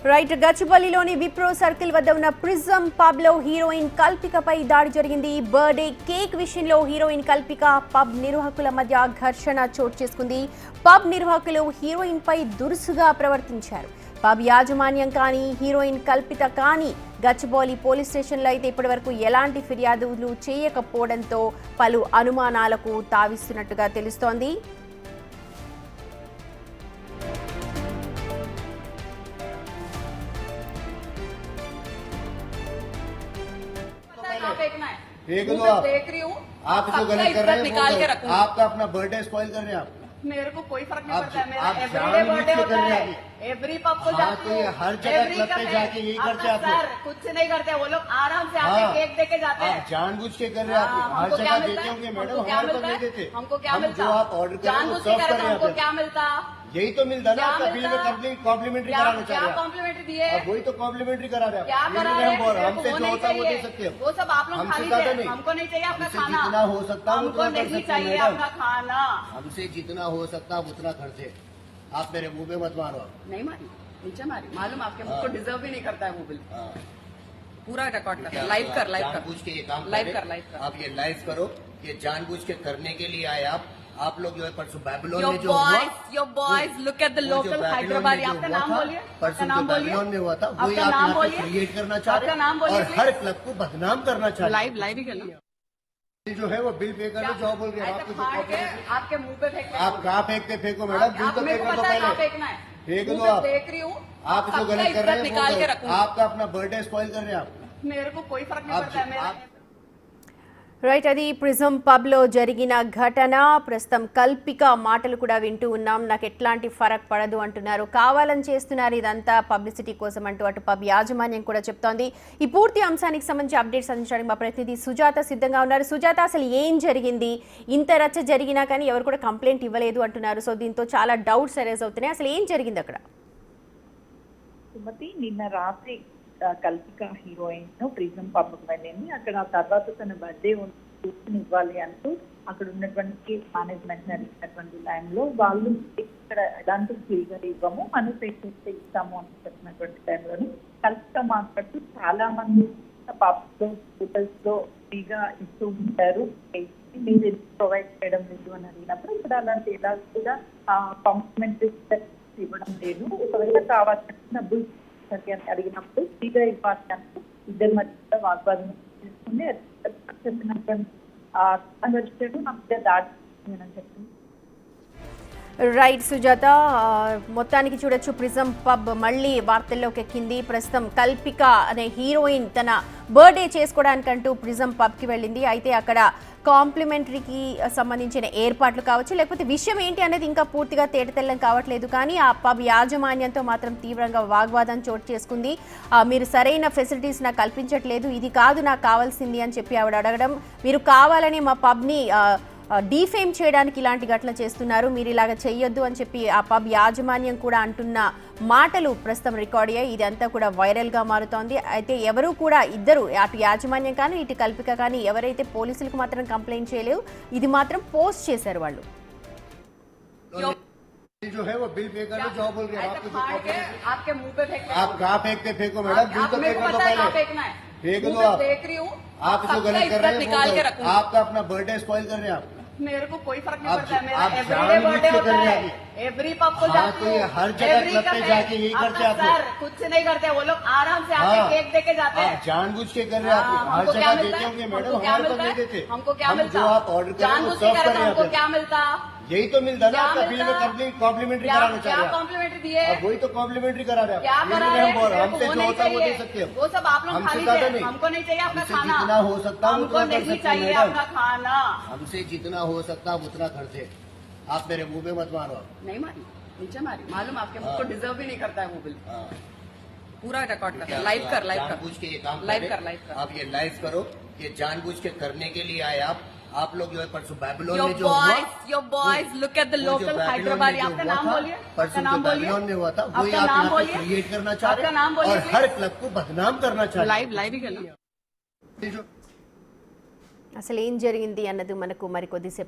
Right గచ్చిబౌలిలోని Wipro circle వద్ద ఉన్న prism pub లో హీరోయిన్ కల్పికపై దాడి జరిగింది. బర్త్డే కేక్ విషయంలో హీరోయిన్ కల్పిక పబ్ నిర్వాహకుల మధ్య ఘర్షణ చోటు చేసుకుంది. పబ్ నిర్వాహకులు హీరోయిన్ పై దురుసుగా ప్రవర్తించారు. పబ్ యాజమాన్యం కానీ హీరోయిన్ కల్పిత కానీ గచ్చిబౌలి పోలీస్ స్టేషన్లో అయితే ఇప్పటివరకు ఎలాంటి ఫిర్యాదులు చేయకపోవడంతో పలు అనుమానాలకు తావిస్తున్నట్టుగా తెలుస్తోంది. फेंक दो आप। देख रही हूँ आप जो गलत कर रहे हैं आपका अपना बर्थडे स्पॉइल कर रहे हैं आप। मेरे को कोई फर्क नहीं पड़ता है, मेरा एवरीडे बर्थडे होता है, एवरी पब को जाती हूँ, हर जगह क्लब पे जाके यही करते हैं आप सर कुछ नहीं करते, वो लोग आराम से आके केक दे के जाते हैं। जानबूझ के कर रहे हैं आप, हर जगह देते होंगे मैडम, हमारे पास नहीं देते। हमको क्या मिलता? जो आप ऑर्डर कर रहे हैं हमको क्या मिलता? यही तो मिलता ना आपका बिल में कॉम्प्लीमेंट्री कराना चाह रहे हैं। कॉम्प्लीमेंट्री दिए वही तो कॉम्प्लीमेंट्री करा रहे हैं। क्या करा रहे हैं? हमसे जो होता है वो दे सकते हैं, वो सब आप लोग खा लीजिए, हमको नहीं चाहिए आपका खाना। जितना हो सकता है हमको नहीं चाहिए आपका खाना, हमसे जितना हो सकता है उतना खर्चे। आप मेरे मुंह पे मत मारो। नहीं मारी, नीचे मारी, मालूम आपके मुझ को डिजर्व भी नहीं करता है वो बिल। पूरा रिकॉर्ड कर, लाइव कर, जानबूझ के ये काम लाइव कर, लाइव कर। आप ये लाइव करो, ये जानबूझ के करने के लिए आए आप लोग जो है परसों बैबलोन में जो your boys look at the local Hyderabad। आपका नाम बोलिए, परसों जो बैबलोन में हुआ था वही आप यहाँ पे क्रिएट करना चाह रहे हैं और हर क्लब को बदनाम करना चाह रहे हैं। लाइव ही करना जो है वो बिल पे करो, जो बोल रहे हैं आपके मुंह पे फेंक, आप कहाँ फेंकते फेंको मैडम, बिल तो पे कर दो पहले, फेंक दो आप। देख रही हूँ आप जो गलत कर रहे हैं आपका अपना बर्थडे स्पॉइल कर रहे हैं आप। मेरे को कोई फर्क नहीं पड़ता है, मेरा రైట్ అది ప్రిజం పబ్లో జరిగిన ఘటన. ప్రస్తుతం కల్పిక మాటలు కూడా వింటూ ఉన్నాం. నాకు ఎట్లాంటి ఫరక్ పడదు అంటున్నారు, కావాలని చేస్తున్నారు ఇదంతా పబ్లిసిటీ కోసం అంటూ అటు పబ్ యాజమాన్యం కూడా చెప్తోంది. ఈ పూర్తి అంశానికి సంబంధించి అప్డేట్స్ అందించడానికి మా ప్రతినిధి సుజాత సిద్ధంగా ఉన్నారు. సుజాత, అసలు ఏం జరిగింది? ఇంత రచ్చ జరిగినా కానీ ఎవరు కూడా కంప్లైంట్ ఇవ్వలేదు అంటున్నారు. సో దీంతో చాలా డౌట్స్ అరైజ్ అవుతున్నాయి. అసలు ఏం జరిగింది అక్కడ? సుమతి, నిన్న రాత్రి కల్పిక హీరోయిన్ ప్రిజం పబ్ కు వెళ్ళింది. అక్కడ తర్వాత తన బర్త్డే కూర్చుని ఇవ్వాలి అంటూ అక్కడ ఉన్నటువంటి మేనేజ్మెంట్ అడిగినటువంటి టైంలో వాళ్ళు ఇక్కడ ఎలాంటి ఫ్రీగా ఇవ్వము, మనం చేస్తే ఇస్తాము అని చెప్పినటువంటి టైంలోని కల్పిక మాట్లాడుతూ చాలా మంది పబ్స్ లో హోటల్స్ లో ఫ్రీగా ఇస్తూ ఉంటారు, మీరు ప్రొవైడ్ చేయడం లేదు అని అడిగినప్పుడు ఇక్కడ అలాంటి ఎలా కూడా కాంప్లిమెంటరీ ఇవ్వడం లేదు, ఒకవేళ కావాల్సిన డబ్బులు అడిగినప్పుడు ఫ్రీగా ఇవ్వాలి అంటూ ఇద్దరి మధ్య వాగ్వాదం చేసుకుని చెప్పినటువంటి దాడి అని చెప్పింది. రైట్ సుజాత, మొత్తానికి చూడొచ్చు ప్రిజం పబ్ మళ్ళీ వార్తల్లోకి ఎక్కింది. ప్రస్తుతం కల్పిక అనే హీరోయిన్ తన బర్త్డే చేసుకోవడానికంటూ ప్రిజం పబ్కి వెళ్ళింది. అయితే అక్కడ కాంప్లిమెంటరీకి సంబంధించిన ఏర్పాట్లు కావచ్చు, లేకపోతే విషయం ఏంటి అనేది ఇంకా పూర్తిగా తేటతెల్లం కావట్లేదు. కానీ ఆ పబ్ యాజమాన్యంతో మాత్రం తీవ్రంగా వాగ్వాదం చోటు చేసుకుంది. మీరు సరైన ఫెసిలిటీస్ నాకు కల్పించట్లేదు, ఇది కాదు నాకు కావాల్సింది అని చెప్పి ఆవిడ అడగడం, మీరు కావాలని మా పబ్ని డీఫేమ్ చేయడానికి ఇలాంటి ఘటన చేస్తున్నారు, మీరు ఇలాగ చెయ్యొద్దు అని చెప్పి ఆ పబ్ యాజమాన్యం కూడా అంటున్న మాటలు ప్రస్తుతం రికార్డ్ అయ్యాయి. ఇదంతా కూడా వైరల్గా మారుతోంది. అయితే ఎవరు కూడా ఇద్దరు, అటు యాజమాన్యం కానీ ఇటు కల్పిక కానీ ఎవరైతే పోలీసులకు మాత్రం కంప్లైంట్ చేయలేవు, ఇది మాత్రం పోస్ట్ చేశారు వాళ్ళు. जो है वो बिल पे करो, जो बोल रहे हैं आपके मुंह पे फेंक, आप कहाँ फेंकते फेंको मैडम, बिल तो पे कर दो पहले, फेंक दो आप। देख रही हूँ आप जो गलत कर रहे हैं आपका अपना बर्थडे स्पॉइल कर रहे हैं आप। मेरे को कोई फर्क नहीं पड़ता है, मेरा एवरीडे बर्थडे होता है, एवरी पब को जाती हूँ, हर जगह क्लब पे जाके यही करते हैं आप। सर कुछ नहीं करते, वो लोग आराम से आके केक दे के जाते हैं। जानबूझ के कर रहे हैं आप, हर जगह देते होंगे मैडम, हमारे पास नहीं देते। हमको क्या मिलता? जो आप ऑर्डर कर रहे हैं हमको क्या मिलता? यही तो मिलता ना आपका बिल में कॉम्प्लीमेंट्री कराना चाह रहे हैं। कॉम्प्लीमेंट्री दिए वही तो कॉम्प्लीमेंट्री करा रहे हैं। क्या करा रहे हैं? हमसे जो होता है वो दे सकते हैं, वो सब आप लोग खा लीजिए, हमको नहीं चाहिए आपका खाना। जितना हो सकता है हमको नहीं चाहिए आपका खाना, हमसे जितना हो सकता है उतना खर्चे। आप मेरे मुंह पे मत मारो। नहीं मारी, नीचे मारी, मालूम आपके मुझ को डिजर्व भी नहीं करता है वो बिल। पूरा रिकॉर्ड कर, लाइव कर, जानबूझ के ये काम लाइव कर, लाइव कर। आप ये लाइव करो, ये जानबूझ के करने के लिए आए आप लोग जो है परसों बैबलोन में जो your boys look at the local Hyderabad। आपका नाम बोलिए, परसों जो बैबलोन में हुआ था वही आप यहाँ पे क्रिएट करना चाह रहे हैं और हर क्लब को बदनाम करना चाह रहे हैं। लाइव ही करना. అసలు ఏం జరిగింది అన్నది మనకు మరికొద్దిసేపు